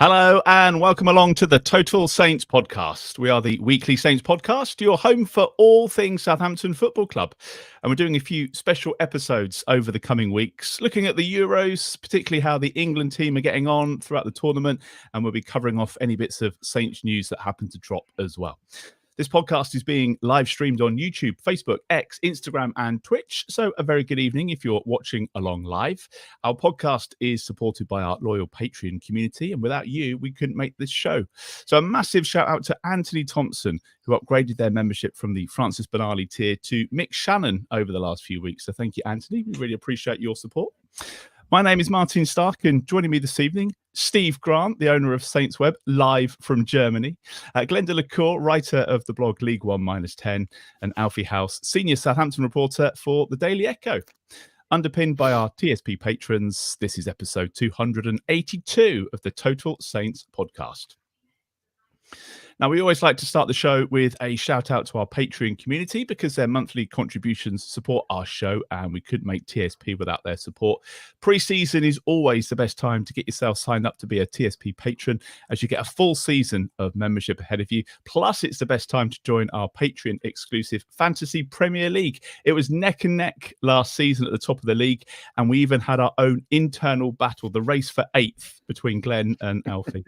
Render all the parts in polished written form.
Hello and welcome along to the Total Saints podcast. We are the weekly Saints podcast, your home for all things Southampton Football Club. And we're doing a few special episodes over the coming weeks, looking at the Euros, particularly how the England team are getting on throughout the tournament. And we'll be covering off any bits of Saints news that happen to drop as well. This podcast is being live streamed on YouTube, Facebook, X, Instagram, and Twitch. So a very good evening if you're watching along live. Our podcast is supported by our loyal Patreon community, and without you, we couldn't make this show. So a massive shout out to Anthony Thompson, who upgraded their membership from the Francis Benali tier to Mick Shannon over the last few weeks. So thank you, Anthony. We really appreciate your support. My name is Martin Starke, and joining me this evening, Steve Grant, the owner of Saints Web, live from Germany. Glen de la Cour, writer of the blog League One -10, and Alfie House, senior Southampton reporter for the Daily Echo. Underpinned by our TSP patrons, this is episode 282 of the Total Saints podcast. Now, we always like to start the show with a shout out to our Patreon community because their monthly contributions support our show and we couldn't make TSP without their support. Pre-season is always the best time to get yourself signed up to be a TSP patron as you get a full season of membership ahead of you. Plus, it's the best time to join our Patreon exclusive Fantasy Premier League. It was neck and neck last season at the top of the league, and we even had our own internal battle, the race for 8th between Glen and Alfie.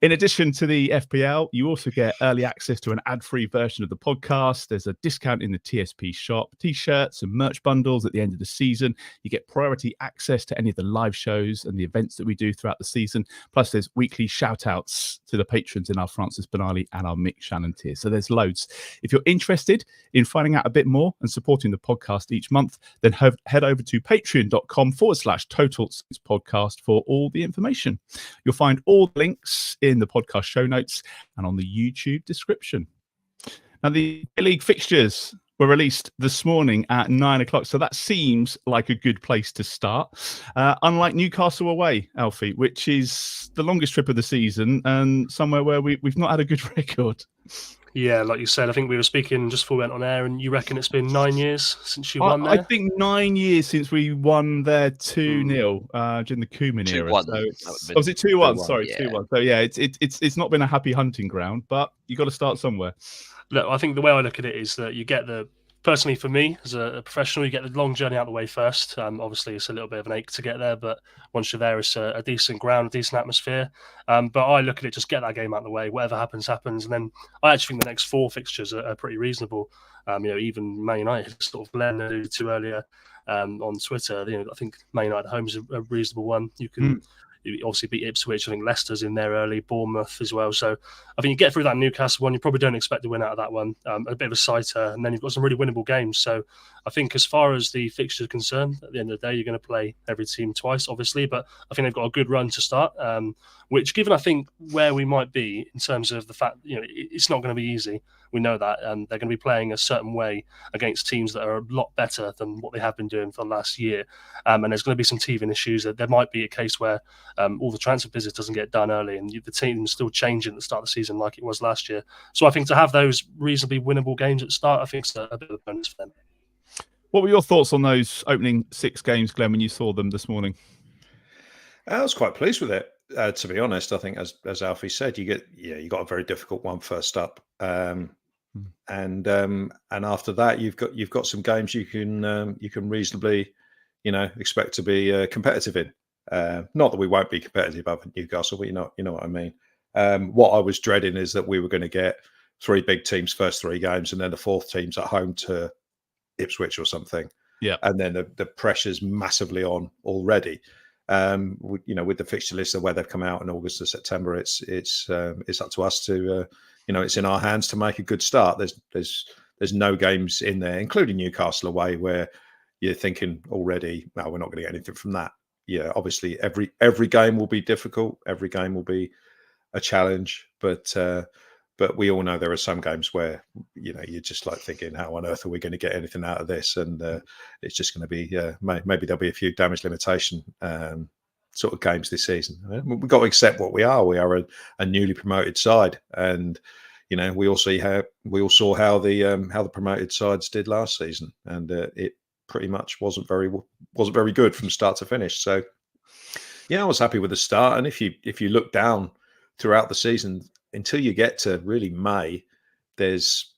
In addition to the FPL, you also get early access to an ad-free version of the podcast. There's a discount in the TSP shop, t-shirts and merch bundles at the end of the season. You get priority access to any of the live shows and the events that we do throughout the season. Plus, there's weekly shout-outs to the patrons in our Francis Benali and our Mick Shannon tier. So there's loads. If you're interested in finding out a bit more and supporting the podcast each month, then head over to patreon.com/Total Saints podcast for all the information. You'll find all the links in the podcast show notes and on the YouTube description. Now, the league fixtures were released this morning at 9 o'clock, so that seems like a good place to start. Unlike Newcastle away, Alfie, which is the longest trip of the season and somewhere where we've not had a good record. Yeah, like you said, I think we were speaking just before we went on air, and you reckon it's been 9 years since you won there? I think 9 years since we won there 2-0 during the Koeman era. So was it 2-1? Sorry, 2-1. So yeah, it's not been a happy hunting ground, but you got to start somewhere. Look, I think the way I look at it is that you get personally for me as a professional, you get the long journey out of the way first. Obviously, it's a little bit of an ache to get there, but once you're there, it's a decent ground, a decent atmosphere. But I look at it, just get that game out of the way. Whatever happens, happens. And then I actually think the next 4 fixtures are pretty reasonable. Even Man United, sort of Glen alluded to earlier on Twitter. I think Man United at home is a reasonable one. You can obviously beat Ipswich. I think Leicester's in there early, Bournemouth as well. So I think you get through that Newcastle one, you probably don't expect to win out of that one. A bit of a sighter, and then you've got some really winnable games. So I think as far as the fixture is concerned, at the end of the day, you're going to play every team twice, obviously. But I think they've got a good run to start, which, given I think where we might be in terms of the fact, it's not going to be easy. We know that, and they're going to be playing a certain way against teams that are a lot better than what they have been doing for the last year. And there's going to be some teething issues. There might be a case where all the transfer business doesn't get done early, and the team's still changing at the start of the season like it was last year. So I think to have those reasonably winnable games at the start, I think it's a bit of a bonus for them. What were your thoughts on those opening 6 games, Glenn, when you saw them this morning? I was quite pleased with it, to be honest. I think, as Alfie said, you got a very difficult one first up, and after that, you've got some games you can reasonably, expect to be competitive in. Not that we won't be competitive up at Newcastle, but you know what I mean. What I was dreading is that we were going to get 3 big teams first 3 games, and then the 4th team's at home to Ipswich or something. Yeah, and then the pressure's massively on already. With the fixture list of where they've come out in August to September, it's up to us to it's in our hands to make a good start. There's no games in there, including Newcastle away, where you're thinking already, no, we're not going to get anything from that. Yeah, obviously every game will be difficult, every game will be a challenge, but we all know there are some games where you're just like thinking, how on earth are we going to get anything out of this? And it's just going to be maybe there'll be a few damage limitation sort of games this season. We've got to accept what we are. We are a newly promoted side, and we all saw how the promoted sides did last season, and it pretty much wasn't very good from start to finish. So Yeah, I was happy with the start. And if you look down throughout the season, until you get to really May, there's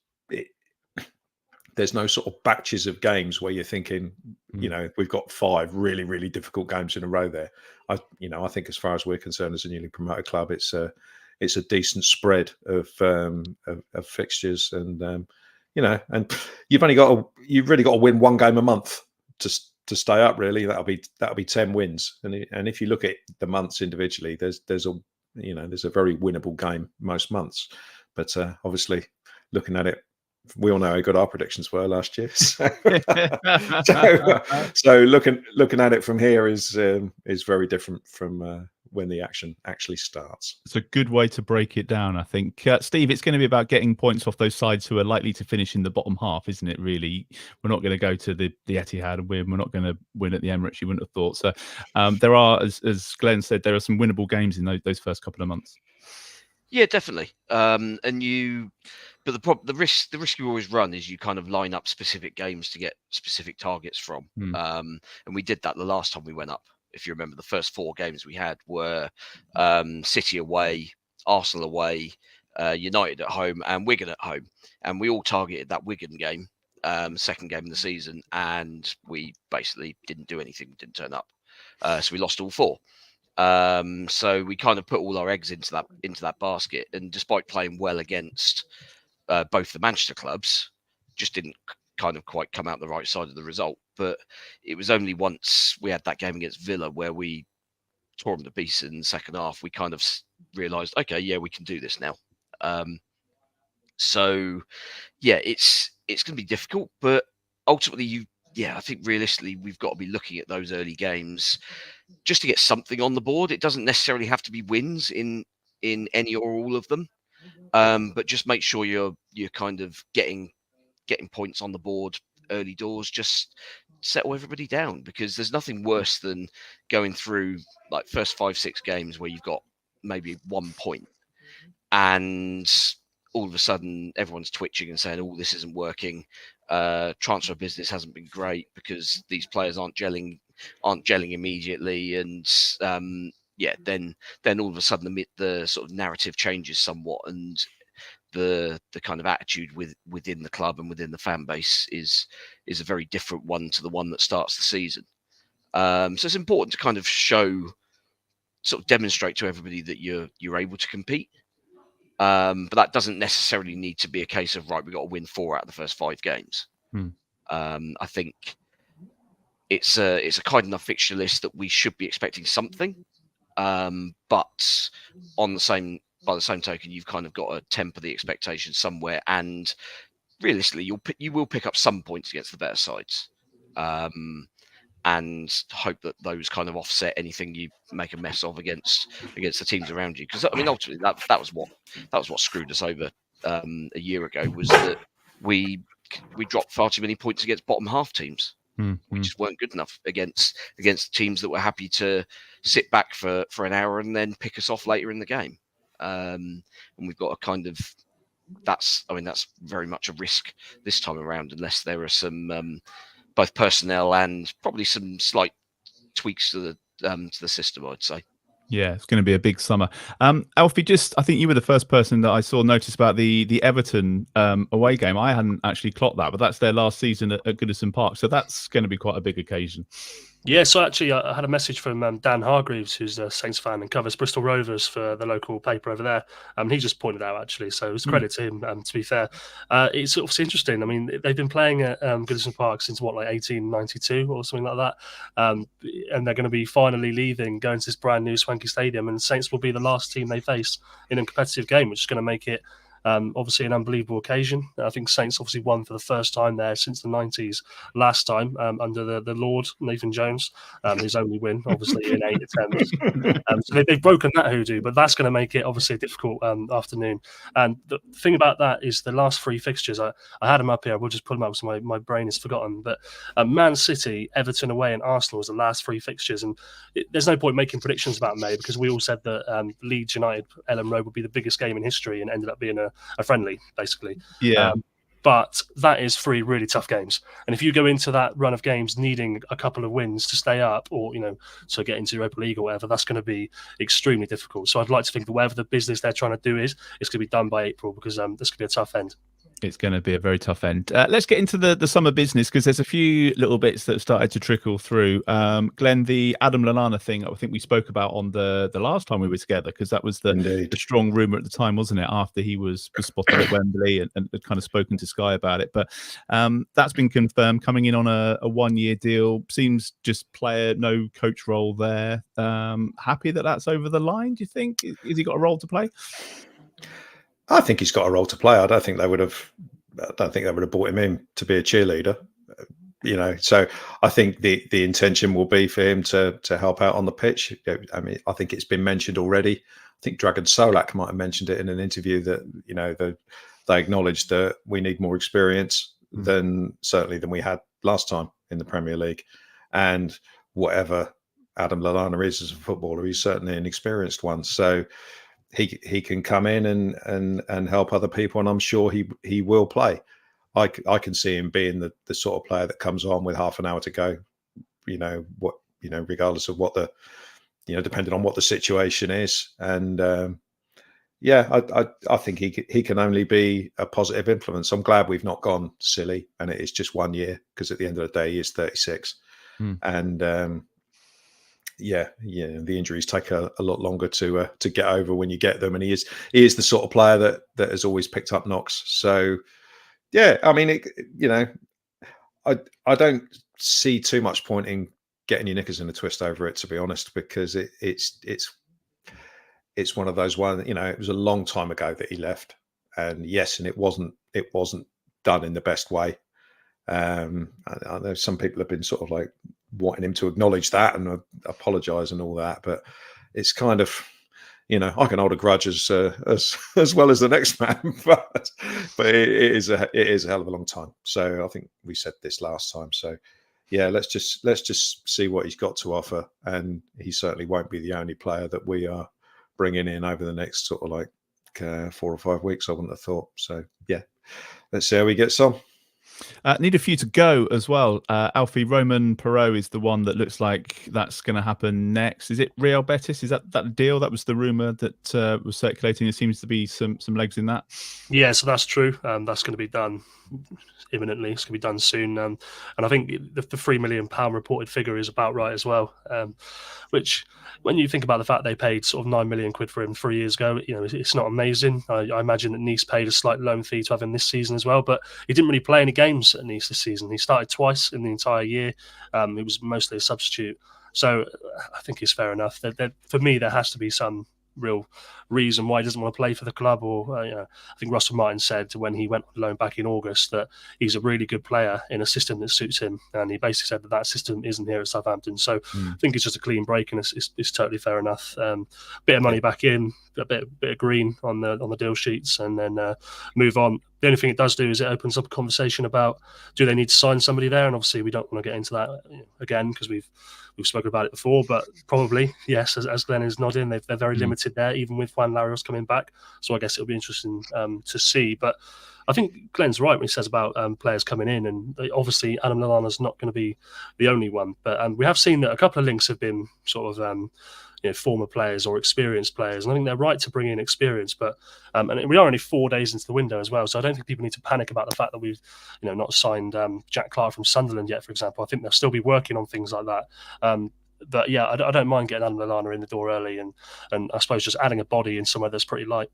no sort of batches of games where you're thinking, we've got 5 really, really difficult games in a row there. I think as far as we're concerned as a newly promoted club, it's a decent spread of fixtures, and and you've really got to win 1 game a month to stay up. Really, that'll be 10 wins, and if you look at the months individually, there's a very winnable game most months, but obviously looking at it, we all know how good our predictions were last year. So looking at it from here is very different from when the action actually starts. It's a good way to break it down, I think. Steve, it's going to be about getting points off those sides who are likely to finish in the bottom half, isn't it, really? We're not going to go to the Etihad and win. We're not going to win at the Emirates, you wouldn't have thought. So there are, as Glenn said, there are some winnable games in those first couple of months. Yeah, definitely. But the risk you always run is you kind of line up specific games to get specific targets from. And we did that the last time we went up. If you remember, the first 4 games we had were City away, Arsenal away, United at home, and Wigan at home. And we all targeted that Wigan game, second game of the season, and we basically didn't do anything, didn't turn up. So we lost all 4. So we kind of put all our eggs into that basket, and despite playing well against both the Manchester clubs, just didn't kind of quite come out the right side of the result. But it was only once we had that game against Villa where we tore them to pieces in the second half, we kind of realised, okay, yeah, we can do this now. So yeah, it's going to be difficult, but ultimately I think realistically we've got to be looking at those early games just to get something on the board. It doesn't necessarily have to be wins in any or all of them, but just make sure you're kind of getting points on the board early doors. Just settle everybody down, because there's nothing worse than going through like first 5-6 games where you've got maybe 1 point, and all of a sudden everyone's twitching and saying, "Oh, this isn't working. Transfer business hasn't been great because these players aren't gelling immediately." And then all of a sudden the sort of narrative changes somewhat, and the kind of attitude within the club and within the fan base is a very different one to the one that starts the season. So it's important to kind of demonstrate to everybody that you're able to compete. But that doesn't necessarily need to be a case of, right, we've got to win 4 out of the first 5 games. I think it's a kind enough fixture list that we should be expecting something. But by the same token, you've kind of got to temper the expectations somewhere, and realistically, you will pick up some points against the better sides, and hope that those kind of offset anything you make a mess of against the teams around you. Because I mean, ultimately, that was what screwed us over a year ago, was that we dropped far too many points against bottom half teams. We just weren't good enough against teams that were happy to sit back for an hour and then pick us off later in the game. And we've got a kind of that's very much a risk this time around, unless there are some both personnel and probably some slight tweaks to the system, I'd say. Yeah, it's going to be a big summer. Alfie, I think you were the first person that I saw notice about the Everton away game. I hadn't actually clocked that, but that's their last season at Goodison Park, so that's going to be quite a big occasion. Yeah, so actually I had a message from Dan Hargreaves, who's a Saints fan and covers Bristol Rovers for the local paper over there. He just pointed out, actually, so it's credit to him, to be fair. It's obviously interesting. I mean, they've been playing at Goodison Park since, 1892 or something like that. And they're going to be finally leaving, going to this brand new swanky stadium, and Saints will be the last team they face in a competitive game, which is going to make it obviously an unbelievable occasion. I think Saints obviously won for the first time there since the 90s last time under the Lord, Nathan Jones, his only win, obviously, in 8 attempts. So they've broken that hoodoo, but that's going to make it obviously a difficult afternoon. And the thing about that is the last 3 fixtures, I had them up here, we'll just put them up so my brain is forgotten. But Man City, Everton away, and Arsenal was the last 3 fixtures. And there's no point making predictions about May, because we all said that Leeds United, Ellen Road, would be the biggest game in history, and ended up being a friendly, basically. Yeah. But that is 3 really tough games. And if you go into that run of games needing a couple of wins to stay up or, to get into Europa League or whatever, that's going to be extremely difficult. So I'd like to think that whatever the business they're trying to do is, it's going to be done by April, because this could be a tough end. It's going to be a very tough end. Let's get into the summer business, because there's a few little bits that started to trickle through. Glenn, the Adam Lallana thing, I think we spoke about on the last time we were together, because that was the strong rumour at the time, wasn't it? After he was spotted at Wembley and had kind of spoken to Sky about it. But that's been confirmed, coming in on a 1-year deal. Seems just player, no coach role there. Happy that that's over the line, do you think? Has he got a role to play? I think he's got a role to play. I don't think they would have brought him in to be a cheerleader, So I think the intention will be for him to help out on the pitch. I mean, I think it's been mentioned already. I think Dragan Solak might have mentioned it in an interview that they acknowledged that we need more experience than we had last time in the Premier League, and whatever Adam Lallana is as a footballer, he's certainly an experienced one. So he can come in and help other people, and I'm sure he will play. I can see him being the sort of player that comes on with half an hour to go, regardless of what depending on what the situation is. And I think he can only be a positive influence. I'm glad we've not gone silly and it is just 1 year, because at the end of the day he is 36, and the injuries take a lot longer to get over when you get them, and he is the sort of player that has always picked up knocks. So I mean, I don't see too much point in getting your knickers in a twist over it, to be honest, because it's one of those ones. It was a long time ago that he left, and it wasn't done in the best way. I know some people have been sort of like wanting him to acknowledge that and apologise and all that, but it's kind of, I can hold a grudge as well as the next man, but it is a hell of a long time. So I think we said this last time. So let's just see what he's got to offer, and he certainly won't be the only player that we are bringing in over the next sort of like 4 or 5 weeks. I wouldn't have thought. So let's see how he gets on. Need a few to go as well. Alfie, Roman Perot is the one that looks like that's going to happen next. Is it Real Betis? Is that the deal? That was the rumour that was circulating. There seems to be some legs in that. Yeah, so that's true. That's going to be done imminently. It's going to be done soon. And I think the £3 million reported figure is about right as well. Which, when you think about the fact they paid sort of £9 million for him 3 years ago, it's not amazing. I imagine that Nice paid a slight loan fee to have him this season as well, but he didn't really play any games at Nice this season. He started twice in the entire year. It was mostly a substitute. So I think it's fair enough. For me, there has to be some real reason why he doesn't want to play for the club. Or I think Russell Martin said when he went on loan back in August that he's a really good player in a system that suits him, and he basically said that system isn't here at Southampton. So I think it's just a clean break, and it's totally fair enough. Bit of money back in, a bit of green on the deal sheets, and then move on. The only thing it does do is it opens up a conversation about, do they need to sign somebody there? And obviously we don't want to get into that again, because we've spoken about it before, but probably, yes, as Glen is nodding, they're very limited there, even with Juan Larios coming back. So I guess it'll be interesting to see. But I think Glen's right when he says about players coming in, and obviously Adam Lallana's not going to be the only one. But we have seen that a couple of links have been sort of former players or experienced players, and I think they're right to bring in experience. But and we are only 4 days into the window as well, so I don't think people need to panic about the fact that we've not signed Jack Clark from Sunderland yet, for example. I think they'll still be working on things like that. But yeah, I don't mind getting Adam Lallana in the door early, and I suppose just adding a body in somewhere that's pretty light.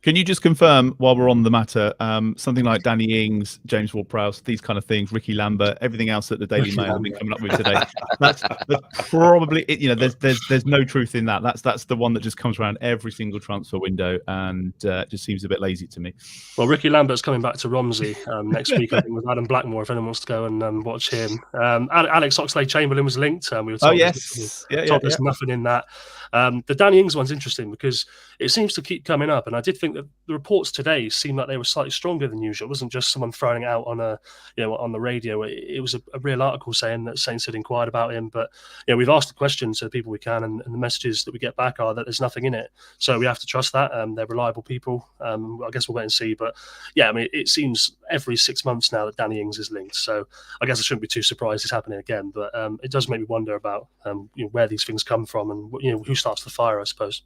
Can you just confirm, while we're on the matter, something like Danny Ings, James Ward-Prowse, these kind of things, Ricky Lambert, everything else that the Daily Mail have been coming up with today? That's probably, there's no truth in that. That's the one that just comes around every single transfer window, and just seems a bit lazy to me. Well, Ricky Lambert's coming back to Romsey next week, I think, with Adam Blackmore, if anyone wants to go and watch him. Alex Oxlade-Chamberlain was linked. We were told there's nothing in that. The Danny Ings one's interesting because it seems to keep coming up, and I did think think that the reports today seemed like they were slightly stronger than usual. It wasn't just someone throwing it out on on the radio. It was a real article saying that Saints had inquired about him. But we've asked the questions to the people we can, and the messages that we get back are that there's nothing in it. So we have to trust that. They're reliable people. I guess we'll wait and see. But it seems every 6 months now that Danny Ings is linked. So I guess I shouldn't be too surprised it's happening again. But it does make me wonder about where these things come from and who starts the fire, I suppose.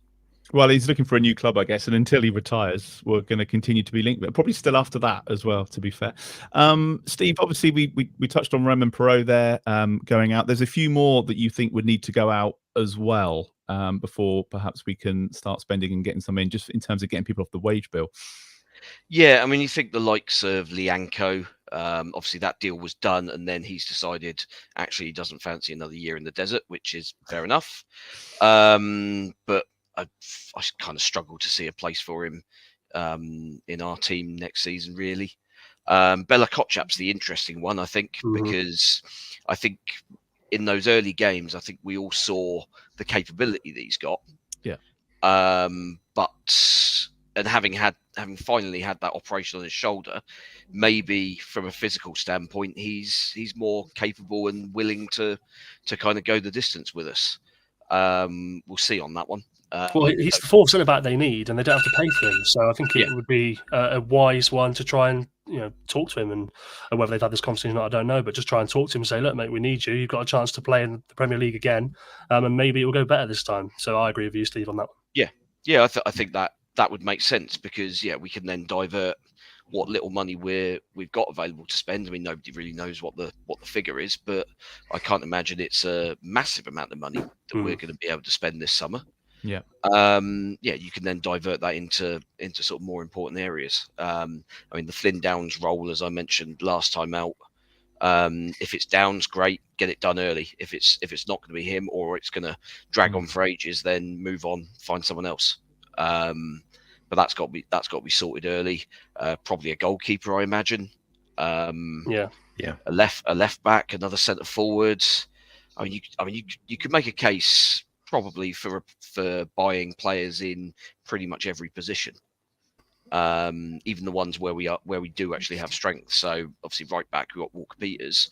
Well, he's looking for a new club, I guess, and until he retires, we're going to continue to be linked, but probably still after that as well, to be fair. Steve, obviously, we touched on Roman Perot there going out. There's a few more that you think would need to go out as well before perhaps we can start spending and getting some in, just in terms of getting people off the wage bill. Yeah, I mean, you think the likes of Lianco, obviously that deal was done, and then he's decided actually he doesn't fancy another year in the desert, which is fair enough. But I kind of struggle to see a place for him in our team next season, really. Bella-Kotchap's the interesting one, I think, because I think in those early games, I think we all saw the capability that he's got. Yeah. And having finally had that operation on his shoulder, maybe from a physical standpoint, he's more capable and willing to kind of go the distance with us. We'll see on that one. Well, he's the fourth centre back they need, and they don't have to pay for him. So I think it would be a wise one to try and talk to him, and whether they've had this conversation or not, I don't know. But just try and talk to him and say, "Look, mate, we need you. You've got a chance to play in the Premier League again, and maybe it will go better this time." So I agree with you, Steve, on that one. Yeah, I think that would make sense because we can then divert what little money we've got available to spend. I mean, nobody really knows what the figure is, but I can't imagine it's a massive amount of money that we're going to be able to spend this summer. Yeah. You can then divert that into sort of more important areas. I mean, the Flynn Downs role, as I mentioned last time out, if it's Downs, great, get it done early. If it's not going to be him or it's going to drag on for ages, then move on, find someone else. But that's got to be sorted early. Probably a goalkeeper, I imagine. A left back, another centre forward. I mean, you could make a case probably for buying players in pretty much every position, even the ones where we do actually have strength. So obviously, right back we got Walker Peters.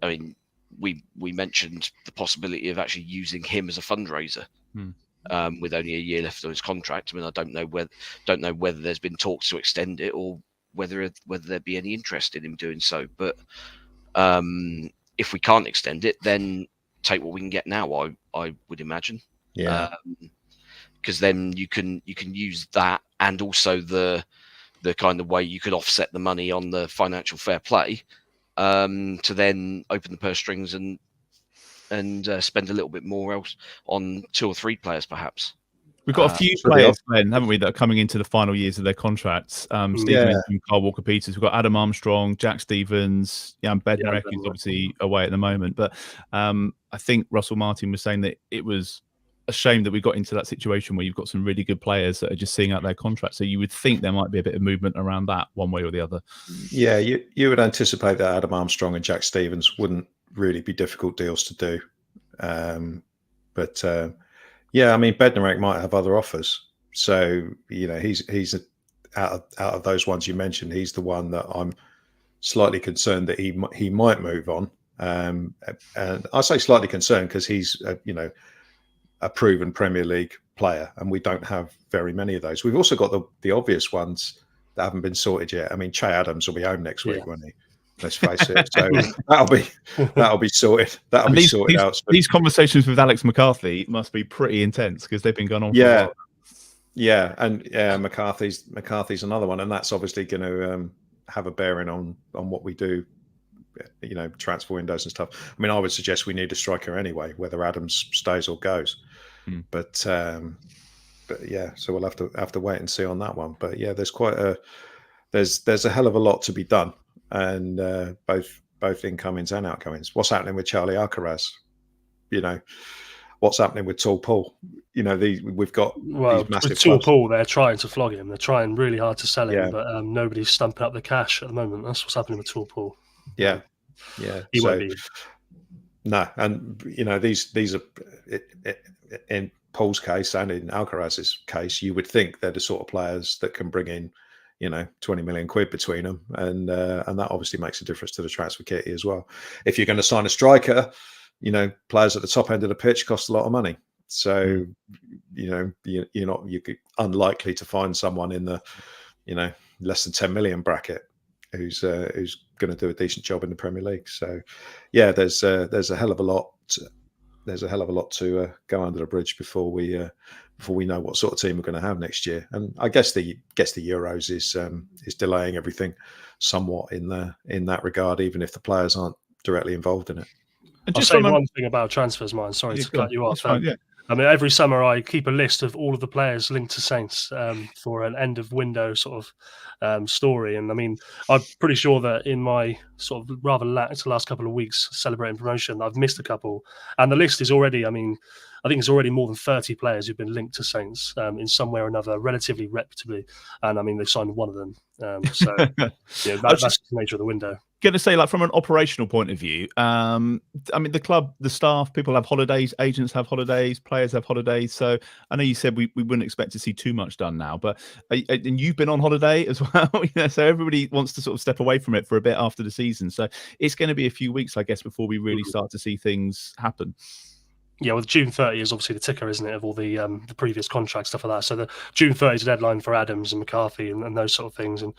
I mean, we mentioned the possibility of actually using him as a fundraiser. With only a year left on his contract. I mean, I don't know whether there's been talks to extend it or whether there'd be any interest in him doing so. But if we can't extend it, then take what we can get now. I would imagine. Yeah. Because then you can use that, and also the kind of way you could offset the money on the financial fair play, to then open the purse strings and spend a little bit more else on 2 or 3 players, perhaps. We've got a few players, Glen, haven't we, that are coming into the final years of their contracts. Steve mentioned Carl Walker-Peters. We've got Adam Armstrong, Jack Stevens, Jan Bednarek, who's obviously away at the moment. But I think Russell Martin was saying that it was a shame that we got into that situation where you've got some really good players that are just seeing out their contracts. So you would think there might be a bit of movement around that one way or the other. Yeah, you would anticipate that Adam Armstrong and Jack Stevens wouldn't really be difficult deals to do. I mean, Bednarek might have other offers. So, he's out of those ones you mentioned, he's the one that I'm slightly concerned that he might move on. And I say slightly concerned because he's, a proven Premier League player, and we don't have very many of those. We've also got the obvious ones that haven't been sorted yet. I mean, Che Adams will be home next week, won't he? Let's face it. So that'll be sorted. That'll be sorted out. These conversations with Alex McCarthy must be pretty intense because they've been going on for a while. Yeah, and McCarthy's another one, and that's obviously going to have a bearing on what we do. Transfer windows and stuff. I mean, I would suggest we need a striker anyway, whether Adams stays or goes. But so we'll have to wait and see on that one. But there's there's a hell of a lot to be done. And both incomings and outgoings. What's happening with Charlie Alcaraz? What's happening with Tall Paul? We've got these massive. With Tall Paul, they're trying to flog him. They're trying really hard to sell him, but nobody's stumping up the cash at the moment. That's what's happening with Tall Paul. Yeah. He won't be. No, and these are Paul's case and in Alcaraz's case, you would think they're the sort of players that can bring in, 20 million quid between them, and that obviously makes a difference to the transfer kitty as well. If you're going to sign a striker, players at the top end of the pitch cost a lot of money. So, you're unlikely to find someone in the, less than 10 million bracket who's going to do a decent job in the Premier League. So, yeah, there's a hell of a lot. There's a hell of a lot to go under the bridge before we know what sort of team we're going to have next year. And I guess the Euros is delaying everything somewhat in that regard, even if the players aren't directly involved in it. And just one thing about transfers, Martin. Sorry to cut you off. Fine, yeah. I mean, every summer I keep a list of all of the players linked to Saints for an end of window sort of story. And I mean, I'm pretty sure that in my sort of rather last couple of weeks celebrating promotion, I've missed a couple. And the list is already, I think it's already more than 30 players who've been linked to Saints in some way or another, relatively reputably. And I mean, they've signed one of them. So that's the nature of the window. Going to say, like, from an operational point of view, I mean, the club, the staff, people have holidays, agents have holidays, players have holidays. So I know you said we wouldn't expect to see too much done now, but and you've been on holiday as well. So everybody wants to sort of step away from it for a bit after the season. So it's going to be a few weeks, I guess, before we really start to see things happen. Yeah, well, June 30 is obviously the ticker, isn't it, of all the previous contract stuff like that. So the June 30 is the deadline for Adams and McCarthy and those sort of things. And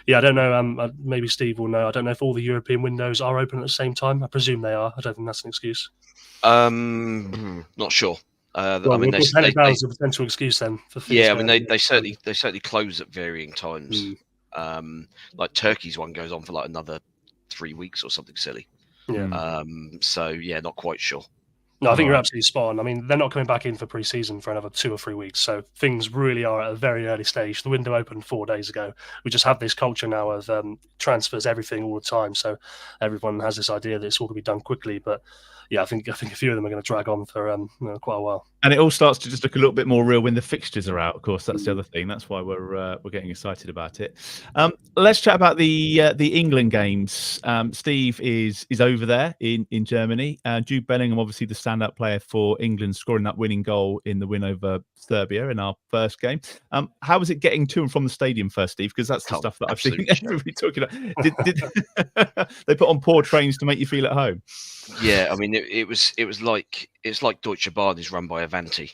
yeah, I don't know. Maybe Steve will know. I don't know if all the European windows are open at the same time. I presume they are. I don't think that's an excuse. Not sure. Well, I mean, they a potential excuse then. For yeah, I mean, they certainly close at varying times. Like Turkey's one goes on for like another 3 weeks or something silly. Yeah. So yeah, not quite sure. No, I think you're absolutely spot on. I mean, they're not coming back in for pre-season for another 2 or 3 weeks. So things really are at a very early stage. The window opened 4 days ago. We just have this culture now of transfers, everything all the time. So everyone has this idea that it's all going to be done quickly. But yeah, I think a few of them are going to drag on for quite a while. And it all starts to just look a little bit more real when the fixtures are out. Of course, that's the other thing. That's why we're getting excited about it. Let's chat about the England games. Steve is over there in Germany. Jude Bellingham, obviously the standout player for England, scoring that winning goal in the win over Serbia in our first game. How was it getting to and from the stadium first, Steve? Because that's the stuff that I've seen everybody talking about. Did they put on poor trains to make you feel at home? Yeah, I mean, it was like Deutsche Bahn is run by Avanti.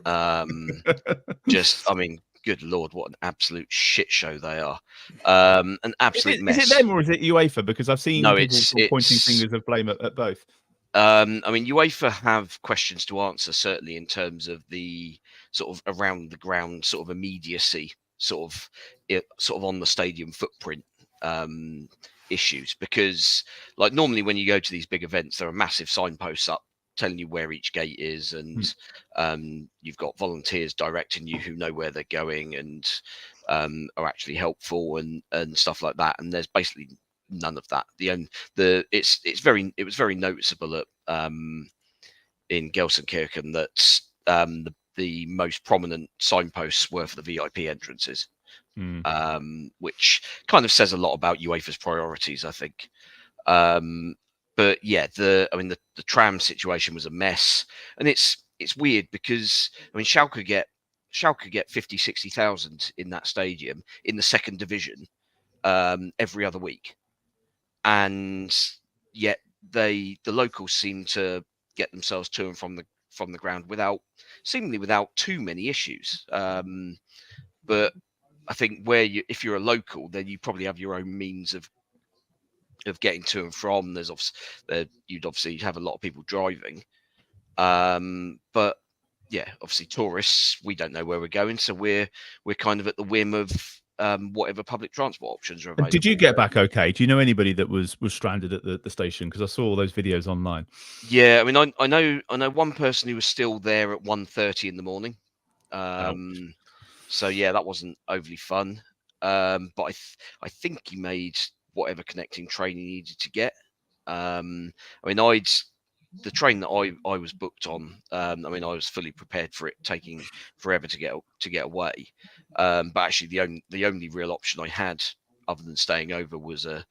I mean, good Lord, what an absolute shit show they are. An absolute mess. Is it them or is it UEFA? Because I've seen people pointing fingers of blame at both. I mean, UEFA have questions to answer, certainly in terms of the sort of around the ground sort of immediacy, sort of on the stadium footprint issues. Because, like, normally when you go to these big events, there are massive signposts up telling you where each gate is, and you've got volunteers directing you who know where they're going and are actually helpful and stuff like that. And there's basically none of that. It was very noticeable at in Gelsenkirchen that the most prominent signposts were for the VIP entrances, which kind of says a lot about UEFA's priorities, I think. But yeah, the tram situation was a mess, and it's weird because I mean Schalke get 50,000-60,000 in that stadium in the second division every other week, and yet the locals seem to get themselves to and from the ground seemingly without too many issues. But I think if you're a local, then you probably have your own means of getting to and from. You'd obviously have a lot of people driving, but yeah, obviously tourists, we don't know where we're going, so we're kind of at the whim of whatever public transport options are available. Did you get back okay? Do you know anybody that was stranded at the station? Because I saw all those videos online. Yeah, I mean, I know one person who was still there at 1:30 in the morning. So yeah, that wasn't overly fun. But I think he made whatever connecting train he needed to get. I mean, the train that I was booked on. I mean, I was fully prepared for it taking forever to get away. But actually, the only real option I had, other than staying over, was a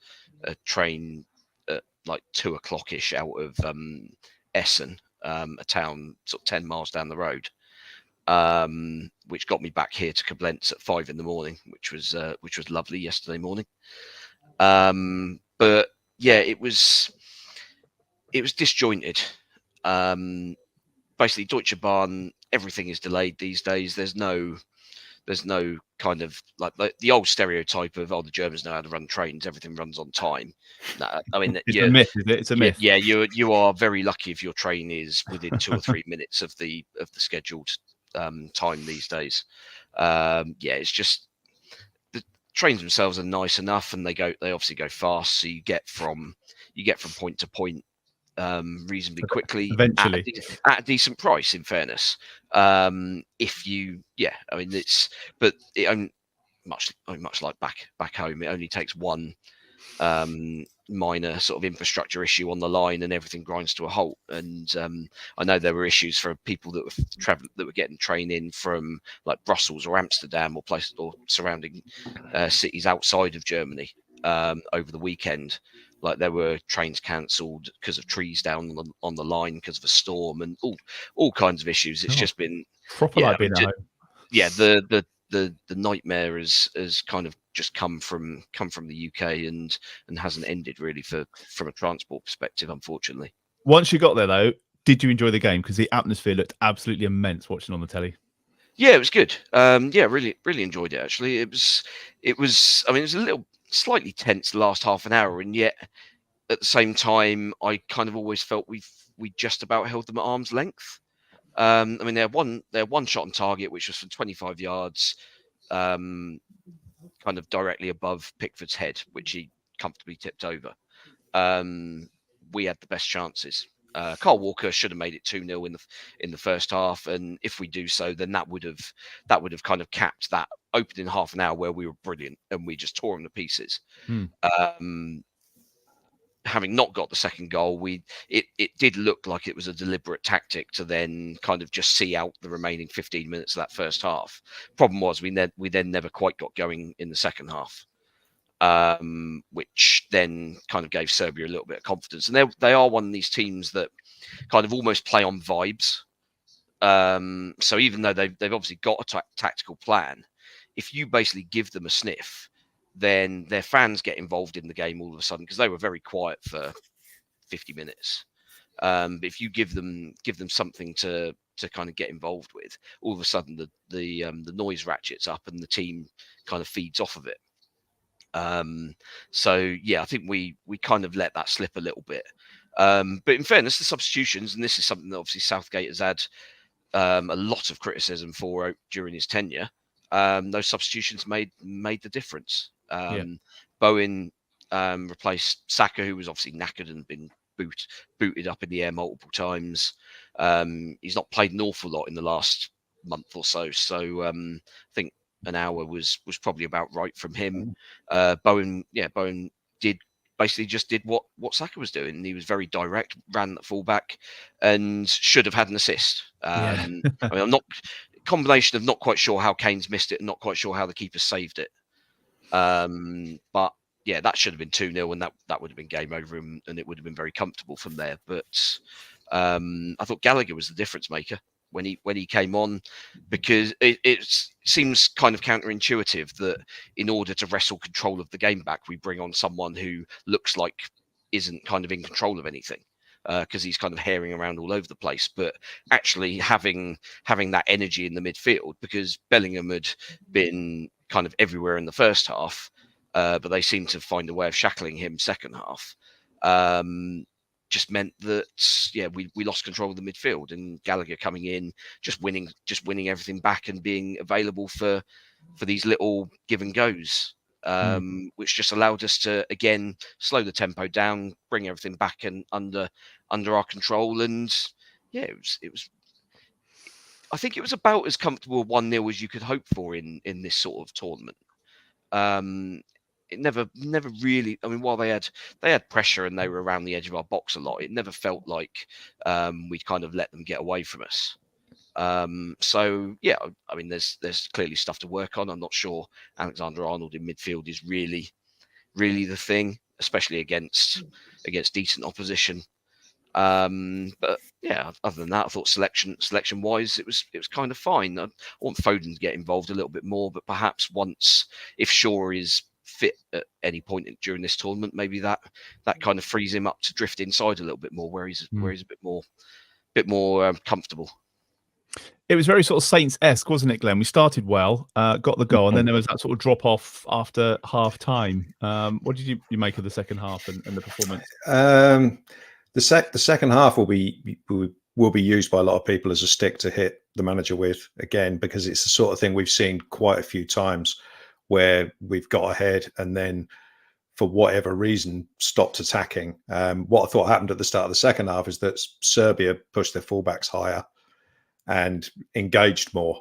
train at like 2 o'clock ish out of Essen, a town sort of 10 miles down the road. which got me back here to Koblenz at 5 a.m, which was lovely yesterday morning. But yeah, it was disjointed. Basically, Deutsche Bahn, everything is delayed these days. There's no kind of like the old stereotype of, the Germans know how to run trains, everything runs on time. No, I mean, it's a myth, is it? It's a myth. Yeah, you are very lucky if your train is within 2 or 3 minutes of the scheduled time these days. Yeah, it's just the trains themselves are nice enough, and they obviously go fast, so you get from point to point reasonably quickly eventually at a decent much like back home, it only takes one minor sort of infrastructure issue on the line and everything grinds to a halt. And I know there were issues for people that were getting train in from like Brussels or Amsterdam or places or surrounding cities outside of Germany over the weekend. Like there were trains cancelled because of trees down on the line because of a storm and all kinds of issues. It's just been proper like being at home. Yeah, the nightmare has kind of just come from the UK and hasn't ended really from a transport perspective, unfortunately. Once you got there though, did you enjoy the game? Because the atmosphere looked absolutely immense watching on the telly. Yeah, it was good. Yeah, really enjoyed it actually. It was I mean, it was a little slightly tense the last half an hour, and yet at the same time I kind of always felt we just about held them at arm's length. I mean, they had one shot on target, which was from 25 yards, kind of directly above Pickford's head, which he comfortably tipped over. We had the best chances. Kyle Walker should have made it 2-0 in the first half, and if we do so, then that would have kind of capped that opening half an hour where we were brilliant and we just tore them to pieces. Having not got the second goal, it did look like it was a deliberate tactic to then kind of just see out the remaining 15 minutes of that first half. Problem was we then never quite got going in the second half, which then kind of gave Serbia a little bit of confidence. And they are one of these teams that kind of almost play on vibes. So even though they've obviously got a tactical plan, if you basically give them a sniff, then their fans get involved in the game all of a sudden, because they were very quiet for 50 minutes. But if you give them something to kind of get involved with, all of a sudden the noise ratchets up and the team kind of feeds off of it. So yeah, I think we kind of let that slip a little bit. But in fairness, the substitutions, and this is something that obviously Southgate has had a lot of criticism for during his tenure, those substitutions made the difference. Bowen replaced Saka, who was obviously knackered and been booted up in the air multiple times. He's not played an awful lot in the last month or so, so I think an hour was probably about right from him. Bowen did what Saka was doing, and he was very direct, ran the fullback, and should have had an assist. I mean, I'm not combination of not quite sure how Kane's missed it and not quite sure how the keeper saved it. But yeah, that should have been 2-0, and that would have been game over, and it would have been very comfortable from there. But I thought Gallagher was the difference maker when he came on, because it seems kind of counterintuitive that in order to wrestle control of the game back, we bring on someone who looks like isn't kind of in control of anything, because he's kind of herring around all over the place. But actually having that energy in the midfield, because Bellingham had been kind of everywhere in the first half, but they seemed to find a way of shackling him second half. Just meant that we lost control of the midfield, and Gallagher coming in, just winning everything back and being available for these little give and goes, which just allowed us to again slow the tempo down, bring everything back and under our control. And yeah, it was. I think it was about as comfortable 1-0 as you could hope for in this sort of tournament. It never really. I mean, while they had pressure and they were around the edge of our box a lot, it never felt like we'd kind of let them get away from us. So yeah, I mean, there's clearly stuff to work on. I'm not sure Alexander-Arnold in midfield is really the thing, especially against decent opposition. But yeah, other than that, I thought selection wise, it was kind of fine. I want Foden to get involved a little bit more, but perhaps once, if Shaw is fit at any point during this tournament, maybe that kind of frees him up to drift inside a little bit more, where he's a bit more comfortable. It was very sort of Saints-esque, wasn't it, Glenn? We started well, got the goal, and then there was that sort of drop off after half time. What did you make of the second half and the performance? The second half will be used by a lot of people as a stick to hit the manager with again, because it's the sort of thing we've seen quite a few times where we've got ahead and then, for whatever reason, stopped attacking. What I thought happened at the start of the second half is that Serbia pushed their fullbacks higher and engaged more.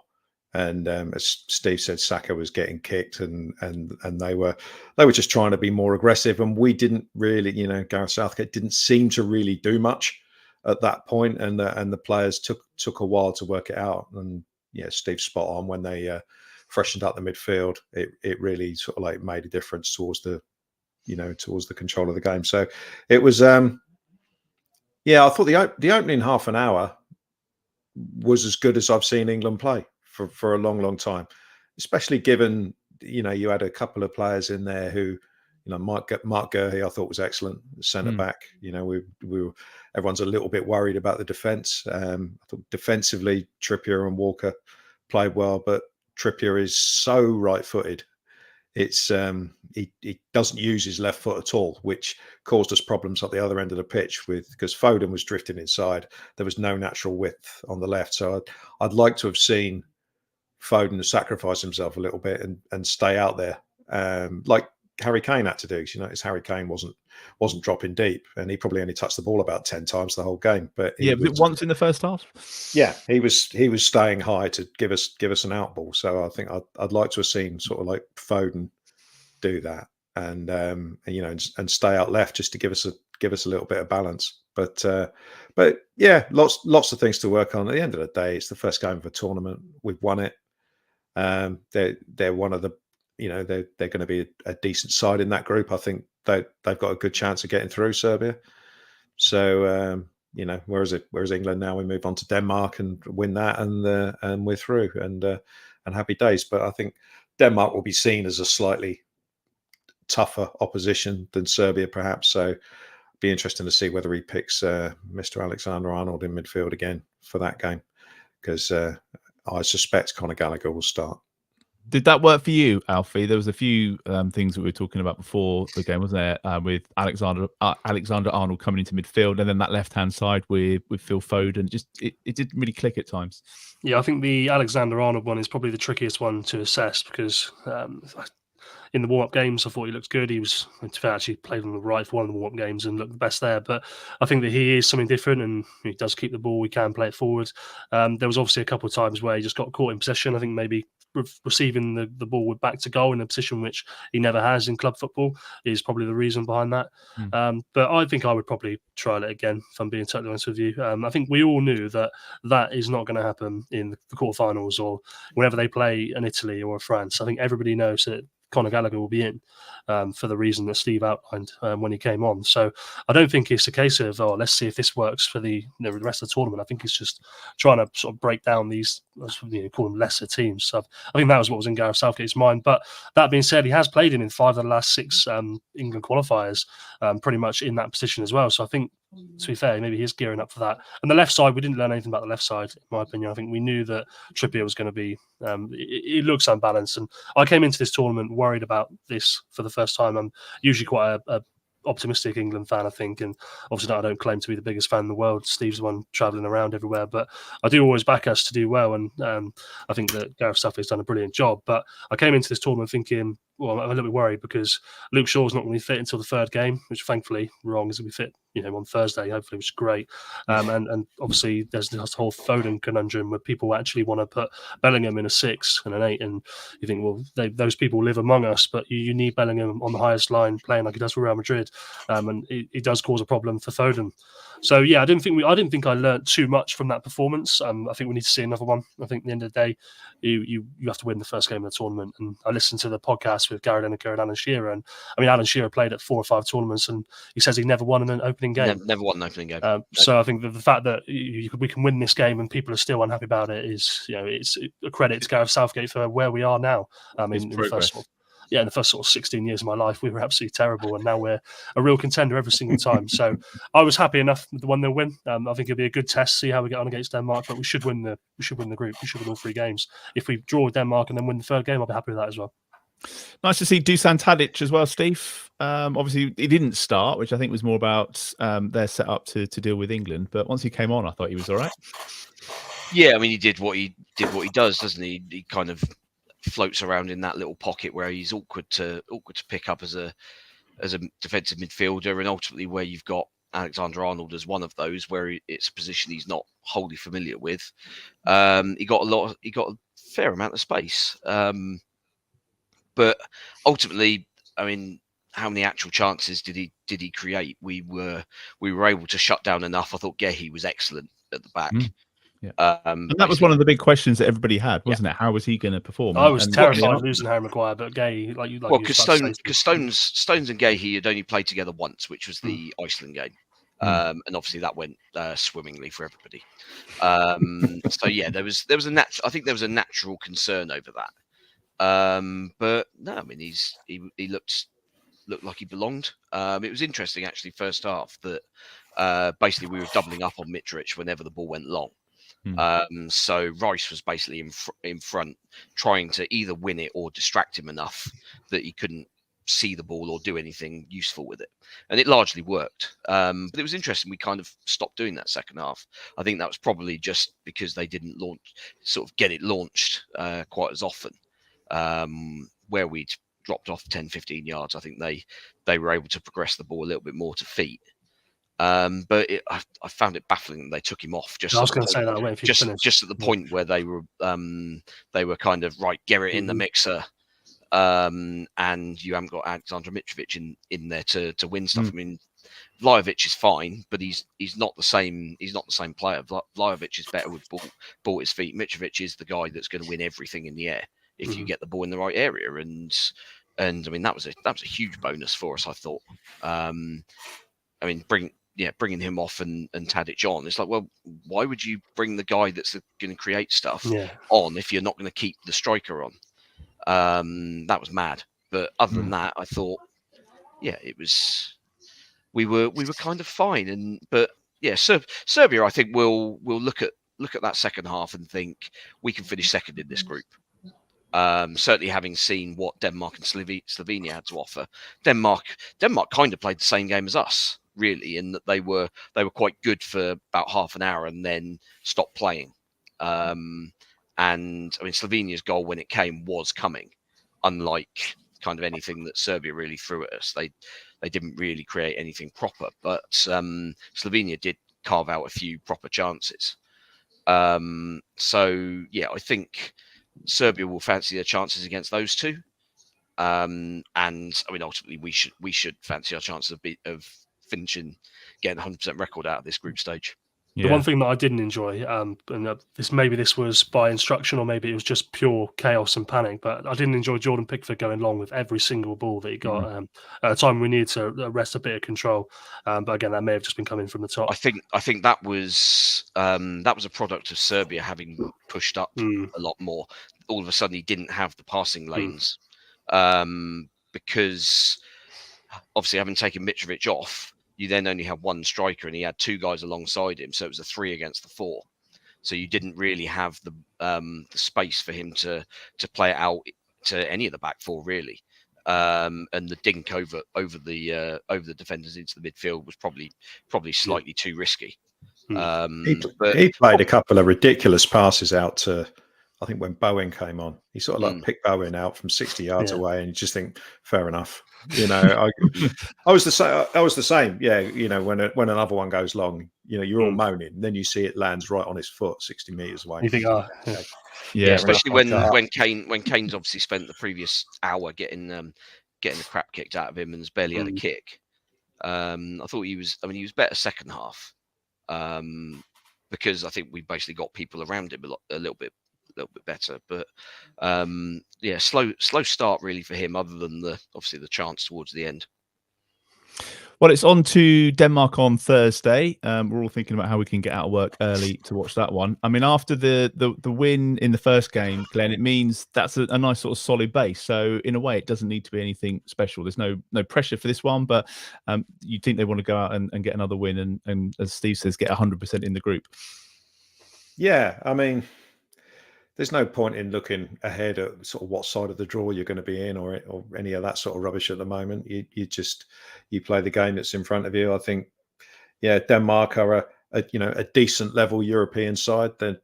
And as Steve said, Saka was getting kicked, and they were just trying to be more aggressive. And we didn't really, Gareth Southgate didn't seem to really do much at that point, and the players took a while to work it out. And yeah, Steve's spot on. When they freshened up the midfield, it really sort of like made a difference towards the control of the game. So it was, I thought the opening half an hour was as good as I've seen England play for a long time, especially given, you had a couple of players in there who, Mark Gurhey I thought was excellent, centre back. Everyone's a little bit worried about the defence. I thought defensively Trippier and Walker played well, but Trippier is so right-footed. It's he doesn't use his left foot at all, which caused us problems at the other end of the pitch because Foden was drifting inside. There was no natural width on the left, so I'd like to have seen Foden sacrifice himself a little bit and stay out there, like Harry Kane had to do. His Harry Kane wasn't dropping deep, and he probably only touched the ball about 10 times the whole game. But was it once in the first half? Yeah, he was staying high to give us an out ball. So I think I'd like to have seen sort of like Foden do that, and stay out left just to give us a little bit of balance. But yeah, lots of things to work on. At the end of the day, it's the first game of a tournament. We've won it. They're one of the, they're going to be a decent side in that group. I think they've got a good chance of getting through Serbia. So whereas England now, we move on to Denmark and win that, and we're through, and happy days. But I think Denmark will be seen as a slightly tougher opposition than Serbia, perhaps. So be interesting to see whether he picks Mr. Alexander-Arnold in midfield again for that game, because I suspect Conor Gallagher will start. Did that work for you, Alfie? There was a few things that we were talking about before the game, wasn't there? With Alexander-Arnold coming into midfield, and then that left-hand side with Phil Foden. Just it didn't really click at times. Yeah, I think the Alexander-Arnold one is probably the trickiest one to assess, because in the warm-up games, I thought he looked good. He was, actually played on the right for one of the warm-up games and looked the best there. But I think that he is something different, and he does keep the ball. He can play it forward. There was obviously a couple of times where he just got caught in possession. I think maybe receiving the ball with back to goal in a position which he never has in club football is probably the reason behind that. But I think I would probably trial it again, if I'm being totally honest with you. I think we all knew that is not going to happen in the quarterfinals or whenever they play an Italy or a France. I think everybody knows that Conor Gallagher will be in for the reason that Steve outlined when he came on. So I don't think it's a case of, let's see if this works for the rest of the tournament. I think it's just trying to sort of break down these, call them lesser teams. So I think that was what was in Gareth Southgate's mind. But that being said, he has played in 5 of the last 6 England qualifiers, pretty much in that position as well. So I think, to be fair, maybe he's gearing up for that. And the left side, we didn't learn anything about the left side, in my opinion. I think we knew that Trippier was going to be, it looks unbalanced. And I came into this tournament worried about this for the first time. I'm usually quite a optimistic England fan, I think, and obviously I don't claim to be the biggest fan in the world. Steve's the one travelling around everywhere, but I do always back us to do well, and I think that Gareth Southgate's done a brilliant job. But I came into this tournament thinking, well, I'm a little bit worried because Luke Shaw's not going to be fit until the 3rd game, which thankfully wrong, is going to be fit on Thursday, hopefully, which is great. And obviously there's this whole Foden conundrum where people actually want to put Bellingham in a 6 and an 8, and you think, well, those people live among us, but you need Bellingham on the highest line playing like he does for Real Madrid, and it does cause a problem for Foden. So yeah, I didn't think I learned too much from that performance. I think we need to see another one. I think at the end of the day, you have to win the first game of the tournament. And I listened to the podcast with Gary Lineker and Alan Shearer. And I mean, Alan Shearer played at 4 or 5 tournaments, and he says he never won an opening game. Never won an opening game. So I think that the fact that we can win this game and people are still unhappy about it is, it's a credit to Gareth Southgate for where we are now. I mean, in the first sort of 16 years of my life, we were absolutely terrible, and now we're a real contender every single time. So I was happy enough with the 1-0 win. I think it'll be a good test, see how we get on against Denmark. But we should win the group. We should win all 3 games. If we draw with Denmark and then win the 3rd game, I'll be happy with that as well. Nice to see Dusan Tadic as well, Steve. Obviously, he didn't start, which I think was more about their set up to deal with England. But once he came on, I thought he was all right. Yeah, I mean, he did what he does, doesn't he? He kind of floats around in that little pocket where he's awkward to pick up as a defensive midfielder, and ultimately where you've got Alexander-Arnold as one of those where it's a position he's not wholly familiar with. He got a fair amount of space, but ultimately, I mean, how many actual chances did he create? We were able to shut down enough. I thought Gehi was excellent at the back. Yeah. And that was one of the big questions that everybody had, wasn't it? How was he going to perform? I was terrified of losing Harry Maguire, but Gay, because Stones and Gehi had only played together once, which was the Iceland game, and obviously that went swimmingly for everybody. So yeah, there was I think there was a natural concern over that. But no, I mean he looked like he belonged. It was interesting actually, first half, that basically we were doubling up on Mitrovic whenever the ball went long. So Rice was basically in front, trying to either win it or distract him enough that he couldn't see the ball or do anything useful with it, and it largely worked. But it was interesting. We kind of stopped doing that second half. I think that was probably just because they didn't get it launched quite as often. Where we'd dropped off 10-15 yards, I think they were able to progress the ball a little bit more to feet. But I found it baffling that they took him off. Just at the point where they were kind of right, get it in the mixer, and you haven't got Alexander Mitrovic in there to win stuff. I mean, Vlahovic is fine, but he's not the same. He's not the same player. Vlahovic is better with ball at his feet. Mitrovic is the guy that's going to win everything in the air if you get the ball in the right area. And I mean that was a huge bonus for us, I thought. I mean, bringing him off and Tadic on, it's like, well, why would you bring the guy that's going to create stuff on if you're not going to keep the striker on? That was mad. But other than that, I thought, we were kind of fine. But Serbia, I think will look at that second half and think we can finish second in this group. Certainly having seen what Denmark and Slovenia had to offer. Denmark kind of played the same game as us, really, in that they were quite good for about half an hour and then stopped playing. And I mean, Slovenia's goal when it came was coming, unlike kind of anything that Serbia really threw at us. They didn't really create anything proper, but Slovenia did carve out a few proper chances. So yeah, I think Serbia will fancy their chances against those two. And I mean, ultimately, we should fancy our chances of finishing, getting 100% record out of this group stage. The one thing that I didn't enjoy, and this was by instruction, or maybe it was just pure chaos and panic, but I didn't enjoy Jordan Pickford going long with every single ball that he got at a time we needed to wrest a bit of control. But again, that may have just been coming from the top. I think that was a product of Serbia having pushed up a lot more. All of a sudden, he didn't have the passing lanes because obviously having taken Mitrovic off, you then only have one striker and he had 2 guys alongside him. So it was a 3 against the 4. So you didn't really have the space for him to play it out to any of the back 4 really. And the dink over the defenders into the midfield was probably slightly too risky. But he played a couple of ridiculous passes out to, I think, when Bowen came on. He sort of like picked Bowen out from 60 yards away, and you just think, fair enough. You know, I was the same. Yeah, you know, when another one goes long, you know, you're all moaning, then you see it lands right on his foot, 60 meters away. You think, especially when Kane's obviously spent the previous hour getting the crap kicked out of him and has barely had a kick. I thought he was better second half, because I think we basically got people around him a little bit little bit better. But yeah, slow start really for him, other than obviously the chance towards the end. Well, it's on to Denmark on Thursday. We're all thinking about how we can get out of work early to watch that one. I mean, after the win in the first game, Glenn, it means that's a nice sort of solid base. So in a way, it doesn't need to be anything special. There's no pressure for this one, but you'd think they want to go out and get another win and as Steve says, get 100% in the group. Yeah, I mean, there's no point in looking ahead at sort of what side of the draw you're going to be in or any of that sort of rubbish at the moment. You play the game that's in front of you. I think, yeah, Denmark are a decent level European side. They've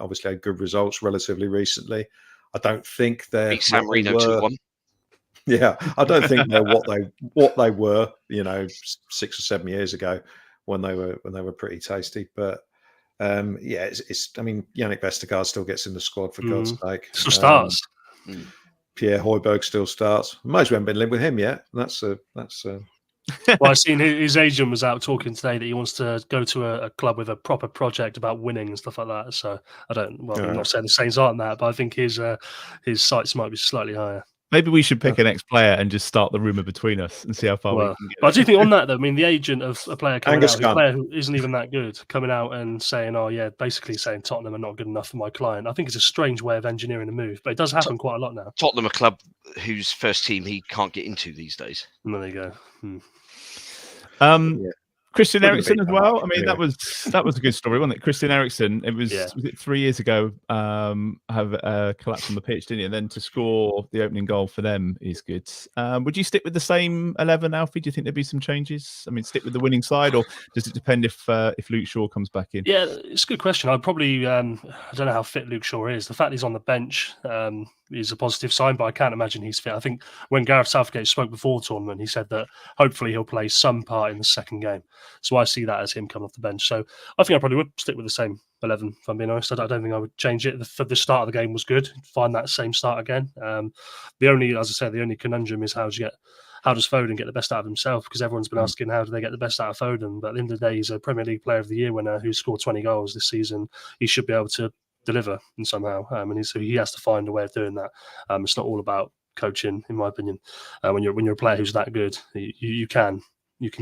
obviously had good results relatively recently. I don't think they're beat San Marino 2-1. Yeah, I don't think they're what they were, 6 or 7 years ago when they were pretty tasty, but. Yeah, I mean, Yannick Vestergaard still gets in the squad for God's sake. Still starts. Pierre Højbjerg still starts. Might as well haven't been linked with him yet. That's. Well, I've seen his agent was out talking today that he wants to go to a club with a proper project about winning and stuff like that. So I'm not saying the Saints aren't that, but I think his sights might be slightly higher. Maybe we should pick an ex-player and just start the rumour between us and see how far we can get. But I do think on that, though, I mean, the agent of a player coming out, a player who isn't even that good, coming out and saying, "Oh yeah," basically saying Tottenham are not good enough for my client. I think it's a strange way of engineering a move, but it does happen quite a lot now. Tottenham, a club whose first team he can't get into these days. And there you go. Yeah. Christian Eriksen as well. I mean, that was a good story, wasn't it? Christian Eriksen. It was, was it 3 years ago? Have collapsed on the pitch, didn't he? And then to score the opening goal for them is good. Would you stick with the same 11, Alfie? Do you think there'd be some changes? I mean, stick with the winning side, or does it depend if Luke Shaw comes back in? Yeah, it's a good question. I'd probably I don't know how fit Luke Shaw is. The fact he's on the bench is a positive sign, but I can't imagine he's fit. I think when Gareth Southgate spoke before the tournament, he said that hopefully he'll play some part in the second game. So I see that as him coming off the bench. So I think I probably would stick with the same 11, if I'm being honest. I don't think I would change it. The start of the game was good. Find that same start again. The only conundrum is how does Foden get the best out of himself? Because everyone's been asking how do they get the best out of Foden. But at the end of the day, he's a Premier League Player of the Year winner who scored 20 goals this season. He should be able to deliver and somehow, and so he has to find a way of doing that. It's not all about coaching, in my opinion. When you're a player who's that good, you can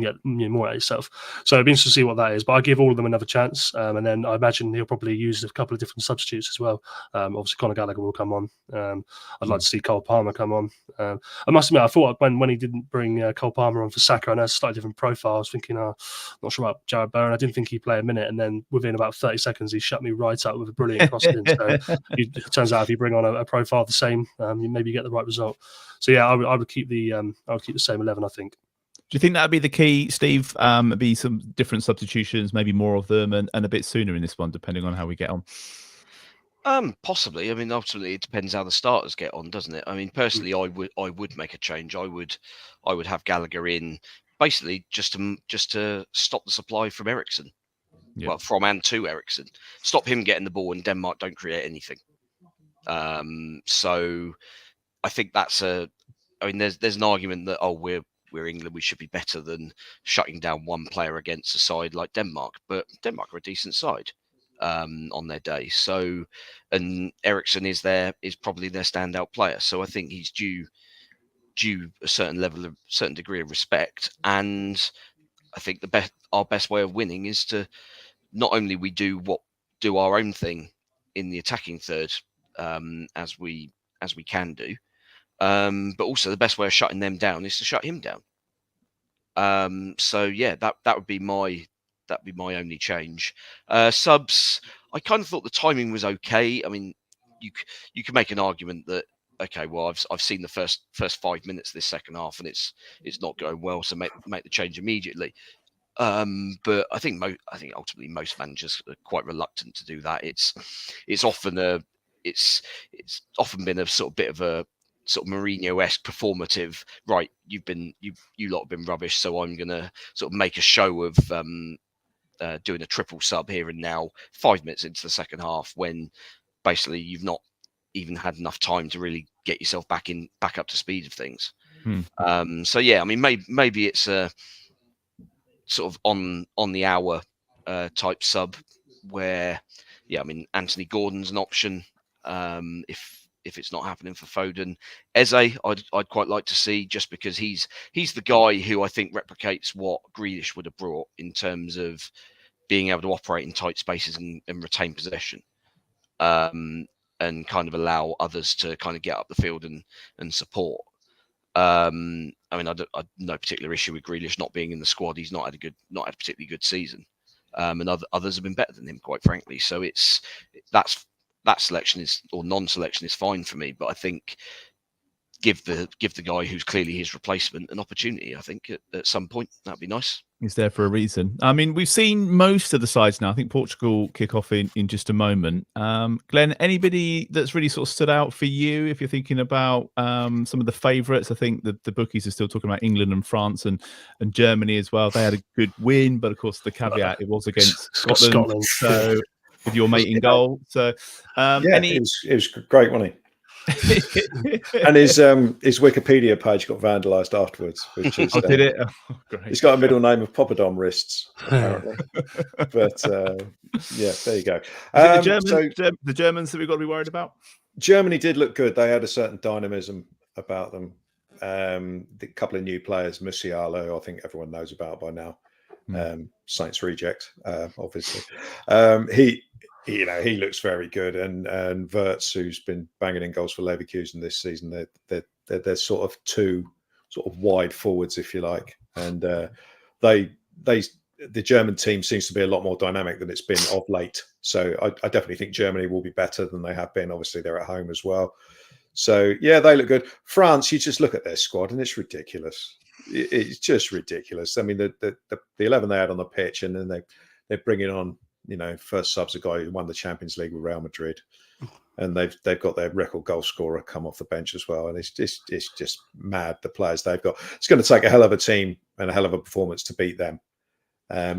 get more out of yourself. So it'd be interesting to see what that is. But I give all of them another chance, and then I imagine he'll probably use a couple of different substitutes as well. Obviously, Conor Gallagher will come on. I'd like to see Cole Palmer come on. I must admit, I thought when he didn't bring Cole Palmer on for Saka, I know it's a slightly different profile. I was thinking, not sure about Jared Bowen. I didn't think he'd play a minute, and then within about 30 seconds, he shut me right up with a brilliant cross in. So it turns out if you bring on a profile the same, you maybe get the right result. So yeah, I would keep the same 11, I think. Do you think that'd be the key, Steve? Be some different substitutions, maybe more of them, and a bit sooner in this one, depending on how we get on. Possibly. I mean, ultimately, it depends how the starters get on, doesn't it? I mean, personally, I would make a change. I would have Gallagher in basically just to stop the supply from Eriksen. Yeah. Well, from and to Eriksen, stop him getting the ball, and Denmark don't create anything. So I think that's there's an argument that we're England, we should be better than shutting down one player against a side like Denmark. But Denmark are a decent side on their day. So, and Eriksen is probably their standout player. So I think he's due a certain degree of respect. And I think our best way of winning is to not only we do our own thing in the attacking third as we can do. But also the best way of shutting them down is to shut him down. So yeah, that would be my only change. Subs, I kind of thought the timing was okay. I mean, you could make an argument that okay, well I've seen the first 5 minutes of this second half and it's not going well, so make the change immediately. But I think ultimately most managers are quite reluctant to do that. It's often been a sort of bit of a sort of Mourinho-esque performative, right? You lot have been rubbish, so I'm gonna sort of make a show of doing a triple sub here and now 5 minutes into the second half when basically you've not even had enough time to really get yourself back up to speed of things. So yeah, I mean maybe it's a sort of on the hour type sub where yeah, I mean, Anthony Gordon's an option if it's not happening for Foden. Eze, I'd quite like to see, just because he's the guy who I think replicates what Grealish would have brought in terms of being able to operate in tight spaces and retain possession, and kind of allow others to kind of get up the field and support. I mean, I've no particular issue with Grealish not being in the squad. He's not had a particularly good season, and others have been better than him, quite frankly. So that selection or non-selection is fine for me. But I think give the guy who's clearly his replacement an opportunity. I think at some point that'd be nice. He's there for a reason. I mean, we've seen most of the sides now. I think Portugal kick off in just a moment. Glenn, anybody that's really sort of stood out for you if you're thinking about some of the favourites? I think the bookies are still talking about England and France and Germany as well. They had a good win, but of course the caveat, it was against Scotland. So with your mate in goal. So it was great, wasn't he? And his Wikipedia page got vandalised afterwards, which is did it? Oh, great. He's got a middle name of Poppadom wrists, apparently. But yeah, there you go. The Germans that we've got to be worried about? Germany did look good. They had a certain dynamism about them. The couple of new players, Musiala, I think everyone knows about by now. Saints reject, obviously. He looks very good, and Wirtz, who's been banging in goals for Leverkusen this season, they're sort of two sort of wide forwards, if you like, and the German team seems to be a lot more dynamic than it's been of late. So I definitely think Germany will be better than they have been. Obviously, they're at home as well. So yeah, they look good. France, you just look at their squad and it's ridiculous. It's just ridiculous. I mean, the 11 they had on the pitch, and then they're bringing on, first subs a guy who won the Champions League with Real Madrid, and they've got their record goal scorer come off the bench as well, and it's just mad, the players they've got. It's going to take a hell of a team and a hell of a performance to beat them.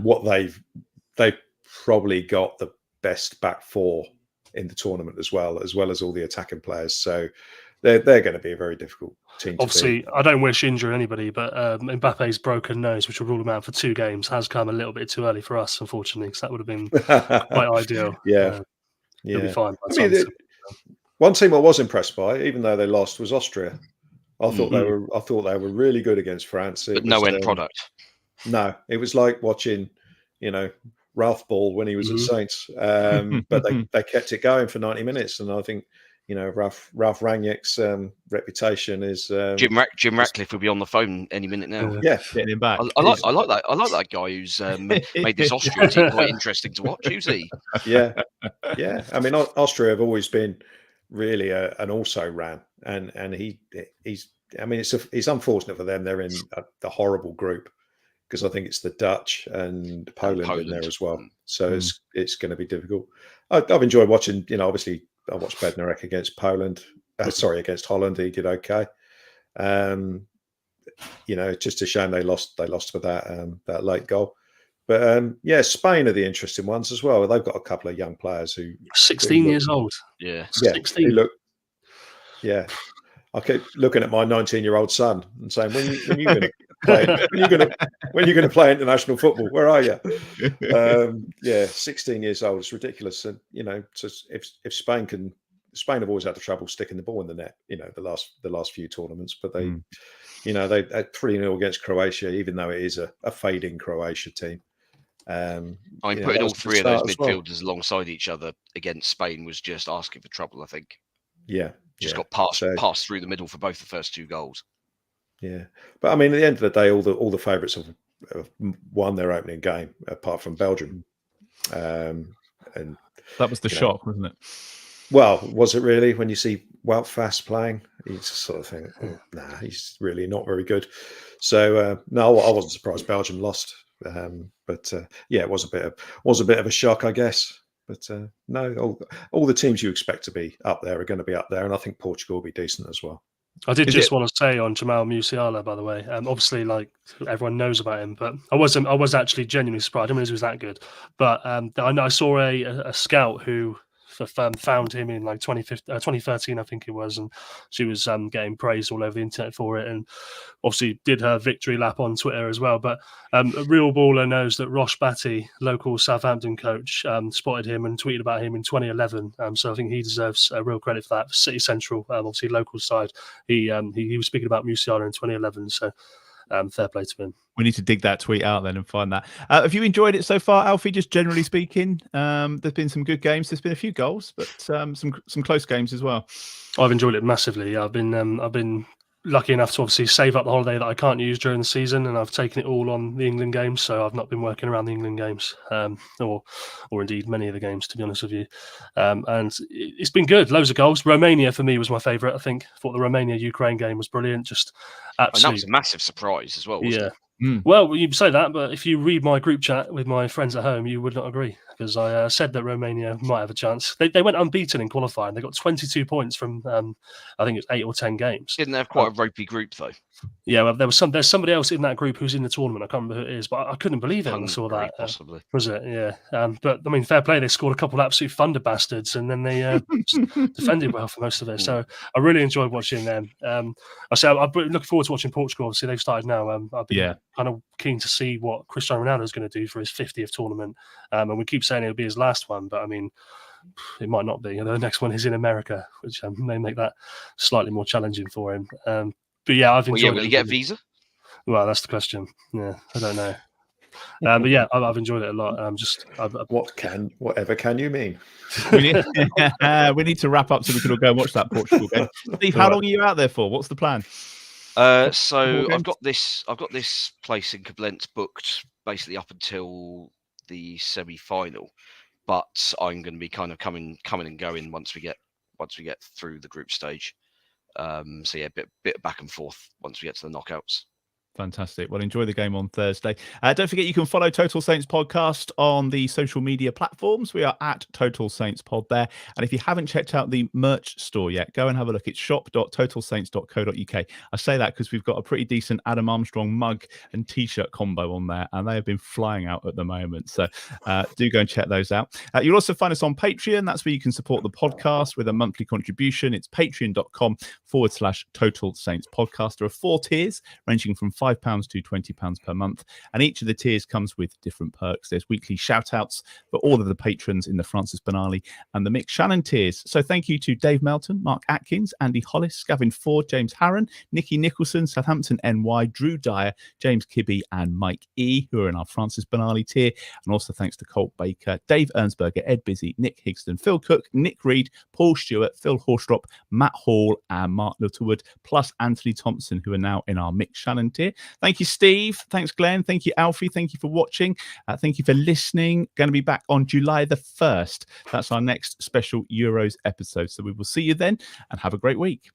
What they've probably got the best back four in the tournament as well as all the attacking players. So they're going to be a very difficult team. Obviously, I don't wish injury anybody, but Mbappe's broken nose, which will rule him out for 2 games, has come a little bit too early for us, unfortunately, because that would have been quite ideal. Yeah, he'll be fine. One team I was impressed by, even though they lost, was Austria. I thought they were really good against France. But no end product. No, it was like watching, Ralph Ball when he was at Saints, but they kept it going for 90 minutes, and I think. Ralph Rangnick's reputation is Jim Ratcliffe will be on the phone any minute now. Yeah, getting him back. I like that. I like that guy who's made this Austrian team quite interesting to watch. Who's he? Yeah. I mean, Austria have always been really an also-ran, and he's. I mean, it's unfortunate for them. They're in the horrible group, because I think it's the Dutch and Poland in there as well. So it's going to be difficult. I've enjoyed watching. Obviously. I watched Bednarek against against Holland. He did okay. Just a shame they lost for that late goal. But Spain are the interesting ones as well. They've got a couple of young players who 16 years old. Yeah, 16. I keep looking at my 19-year-old son and saying, "When are you going to play? When are you going to play international football? Where are you?" 16 years old. It's ridiculous. And so if Spain have always had the trouble sticking the ball in the net. The last few tournaments, but they had 3-0 against Croatia, even though it is a fading Croatia team. Putting all three of those midfielders alongside each other against Spain was just asking for trouble, I think. Yeah. Got passed through the middle for both the first 2 goals. Yeah, but I mean, at the end of the day, all the favourites have won their opening game, apart from Belgium. And that was the shock, wasn't it? Well, was it really? When you see Wout Fast playing, you just sort of think, he's really not very good. So no, I wasn't surprised Belgium lost. But it was a bit of a shock, I guess. But no, all the teams you expect to be up there are going to be up there, and I think Portugal will be decent as well. I did want to say on Jamal Musiala, by the way. Obviously, like everyone knows about him, but I was actually genuinely surprised. I didn't realize he was that good. But I saw a scout who found him in like 2013, I think it was, and she was getting praised all over the internet for it, and obviously did her victory lap on Twitter as well. But a real baller knows that Rosh Batty, local Southampton coach, spotted him and tweeted about him in 2011. So I think he deserves real credit for that. City Central, obviously local side, he was speaking about Musiala in 2011. So fair play to him. We need to dig that tweet out then and find that. Have you enjoyed it so far, Alfie? Just generally speaking, there's been some good games. There's been a few goals, but some close games as well. I've enjoyed it massively. I've been lucky enough to obviously save up the holiday that I can't use during the season, and I've taken it all on the England games. So I've not been working around the England games, or indeed many of the games, to be honest with you. And it's been good. Loads of goals. Romania for me was my favourite. I think. Thought the Romania-Ukraine game was brilliant. Just absolutely. And that was a massive surprise as well, wasn't it? Well, you say that, but if you read my group chat with my friends at home, you would not agree, because I said that Romania might have a chance. They went unbeaten in qualifying. They got 22 points from I think it was 8 or 10 games. Didn't they have quite a ropey group though? Yeah, well, there's somebody else in that group who's in the tournament. I can't remember who it is, but I couldn't believe it when I saw that. Possibly. Was it? Yeah. But I mean, fair play. They scored a couple of absolute thunder bastards, and then they defended well for most of it. So I really enjoyed watching them. I'm looking forward to watching Portugal. Obviously, they've started now. I've been kind of keen to see what Cristiano Ronaldo is going to do for his 50th tournament. And we keep saying it'll be his last one, but I mean, it might not be. The next one is in America, which may make that slightly more challenging for him. But yeah, I've enjoyed it. Will he get a visa? Well, that's the question. Yeah, I don't know. But yeah, I've enjoyed it a lot. Whatever can you mean? we need to wrap up so we can all go and watch that Portugal game. Steve, how long are you out there for? What's the plan? So I've got this place in Koblenz booked basically up until the semi-final, but I'm going to be kind of coming and going once we get through the group stage. So yeah, bit back and forth once we get to the knockouts. Fantastic. Well, enjoy the game on Thursday. Don't forget you can follow Total Saints Podcast on the social media platforms. We are at Total Saints Pod there. And if you haven't checked out the merch store yet, go and have a look. It's shop.totalsaints.co.uk. I say that because we've got a pretty decent Adam Armstrong mug and T-shirt combo on there, and they have been flying out at the moment. So do go and check those out. You'll also find us on Patreon. That's where you can support the podcast with a monthly contribution. It's patreon.com/Total Saints Podcast. There are 4 tiers ranging from £5 to £20 per month, and each of the tiers comes with different perks. There's weekly shout outs for all of the patrons in the Francis Benali and the Mick Shannon tiers. So thank you to Dave Melton, Mark Atkins, Andy Hollis, Gavin Ford, James Harron, Nikki Nicholson, Southampton NY, Drew Dyer, James Kibbe, and Mike E, who are in our Francis Benali tier. And also thanks to Colt Baker, Dave Ernsberger, Ed Busy, Nick Higston, Phil Cook, Nick Reed, Paul Stewart, Phil Horstrop, Matt Hall, and Mark Littlewood, plus Anthony Thompson, who are now in our Mick Shannon tier. Thank you, Steve. Thanks, Glenn. Thank you, Alfie. Thank you for watching. Thank you for listening. Going to be back on July the 1st. That's our next special Euros episode. So we will see you then, and have a great week.